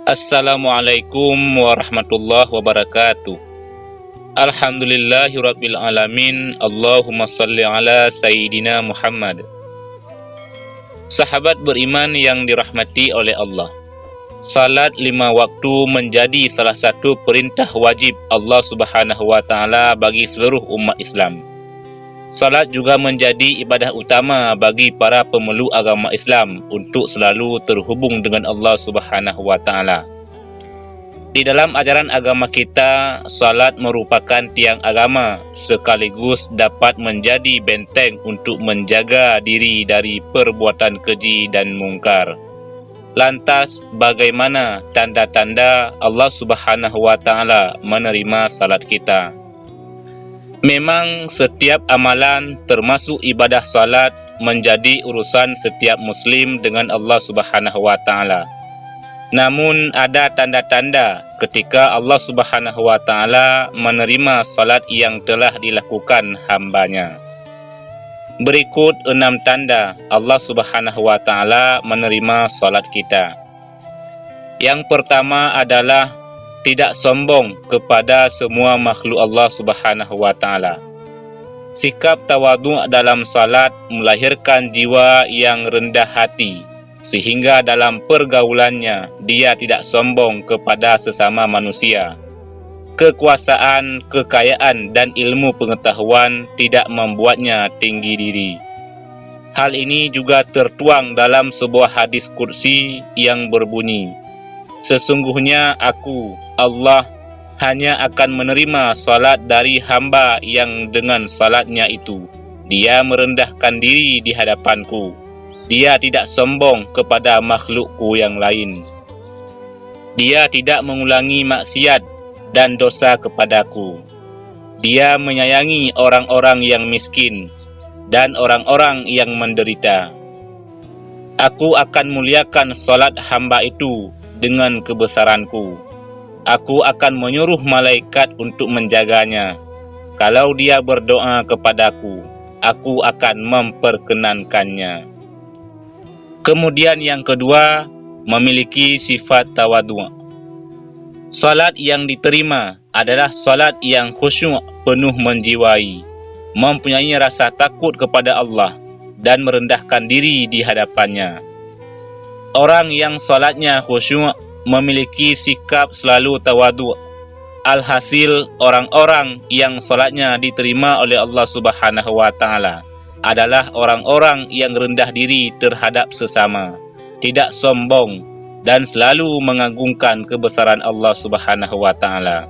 Assalamualaikum warahmatullahi wabarakatuh. Alhamdulillahirabbil alamin. Allahumma shalli ala sayyidina Muhammad. Sahabat beriman yang dirahmati oleh Allah, salat 5 waktu menjadi salah satu perintah wajib Allah Subhanahu wa taala bagi seluruh umat Islam. Salat juga menjadi ibadah utama bagi para pemeluk agama Islam untuk selalu terhubung dengan Allah Subhanahu wa taala. Di dalam ajaran agama kita, salat merupakan tiang agama sekaligus dapat menjadi benteng untuk menjaga diri dari perbuatan keji dan mungkar. Lantas, bagaimana tanda-tanda Allah Subhanahu wa taala menerima salat kita? Memang setiap amalan termasuk ibadah salat menjadi urusan setiap muslim dengan Allah Subhanahu wa taala. Namun ada tanda-tanda ketika Allah Subhanahu wa taala menerima salat yang telah dilakukan hamba-Nya. Berikut 6 tanda Allah Subhanahu wa taala menerima salat kita. Yang pertama adalah tidak sombong kepada semua makhluk Allah Subhanahu wa taala. Sikap tawadhu' dalam salat melahirkan jiwa yang rendah hati, sehingga dalam pergaulannya dia tidak sombong kepada sesama manusia. Kekuasaan, kekayaan, dan ilmu pengetahuan tidak membuatnya tinggi diri. Hal ini juga tertuang dalam sebuah hadis qudsi yang berbunyi, "Sesungguhnya aku, Allah, hanya akan menerima salat dari hamba yang dengan salatnya itu dia merendahkan diri di hadapanku. Dia tidak sombong kepada makhlukku yang lain. Dia tidak mengulangi maksiat dan dosa kepadaku. Dia menyayangi orang-orang yang miskin dan orang-orang yang menderita. Aku akan muliakan salat hamba itu dengan kebesaranku. Aku akan menyuruh malaikat untuk menjaganya. Kalau dia berdoa kepadaku, aku akan memperkenankannya." Kemudian yang kedua, memiliki sifat tawadhu'. Salat yang diterima adalah salat yang khusyuk, penuh menjiwai, mempunyai rasa takut kepada Allah dan merendahkan diri di hadapannya. Orang yang salatnya khusyuk memiliki sikap selalu tawadhu'. Alhasil, orang-orang yang salatnya diterima oleh Allah Subhanahu wa taala adalah orang-orang yang rendah diri terhadap sesama, tidak sombong, dan selalu mengagungkan kebesaran Allah Subhanahu wa taala.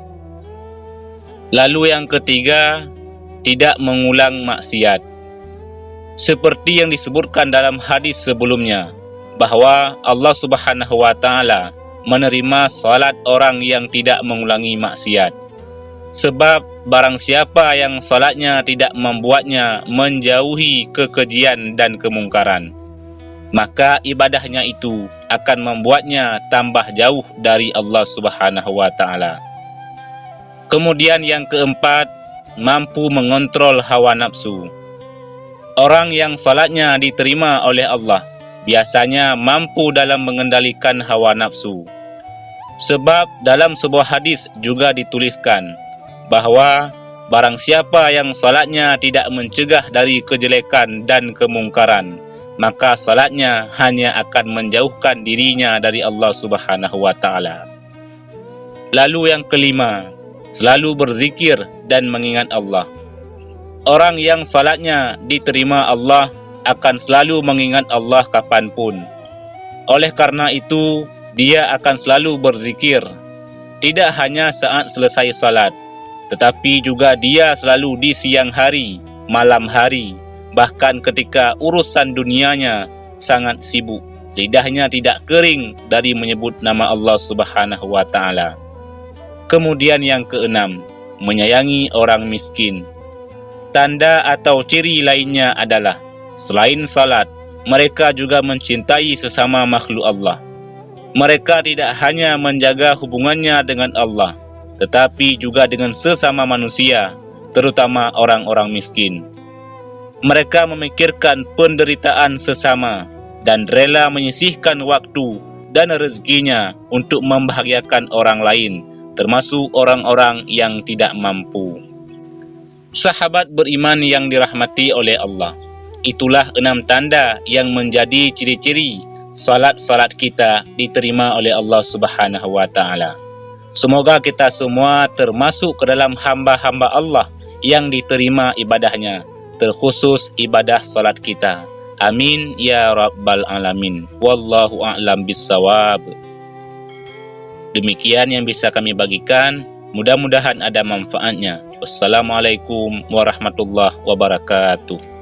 Lalu yang ketiga, tidak mengulang maksiat. Seperti yang disebutkan dalam hadis sebelumnya, bahwa Allah Subhanahu wa taala menerima salat orang yang tidak mengulangi maksiat. Sebab barang siapa yang salatnya tidak membuatnya menjauhi kekejian dan kemungkaran, maka ibadahnya itu akan membuatnya tambah jauh dari Allah Subhanahu wa taala. Kemudian yang keempat, mampu mengontrol hawa nafsu. Orang yang salatnya diterima oleh Allah biasanya mampu dalam mengendalikan hawa nafsu. Sebab dalam sebuah hadis juga dituliskan bahwa barang siapa yang salatnya tidak mencegah dari kejelekan dan kemungkaran, maka salatnya hanya akan menjauhkan dirinya dari Allah Subhanahu wa taala. Lalu yang kelima, selalu berzikir dan mengingat Allah. Orang yang salatnya diterima Allah akan selalu mengingat Allah kapanpun. Oleh karena itu, dia akan selalu berzikir, tidak hanya saat selesai salat, tetapi juga dia selalu di siang hari, malam hari, bahkan ketika urusan dunianya sangat sibuk. Lidahnya tidak kering dari menyebut nama Allah Subhanahu wa taala. Kemudian yang keenam, menyayangi orang miskin. Tanda atau ciri lainnya adalah selain salat, mereka juga mencintai sesama makhluk Allah. Mereka tidak hanya menjaga hubungannya dengan Allah, tetapi juga dengan sesama manusia, terutama orang-orang miskin. Mereka memikirkan penderitaan sesama dan rela menyisihkan waktu dan rezekinya untuk membahagiakan orang lain, termasuk orang-orang yang tidak mampu. Sahabat beriman yang dirahmati oleh Allah, itulah 6 tanda yang menjadi ciri-ciri salat-salat kita diterima oleh Allah Subhanahu wa taala. Semoga kita semua termasuk ke dalam hamba-hamba Allah yang diterima ibadahnya, terkhusus ibadah salat kita. Amin ya rabbal alamin. Wallahu a'lam bissawab. Demikian yang bisa kami bagikan. Mudah-mudahan ada manfaatnya. Wassalamualaikum warahmatullahi wabarakatuh.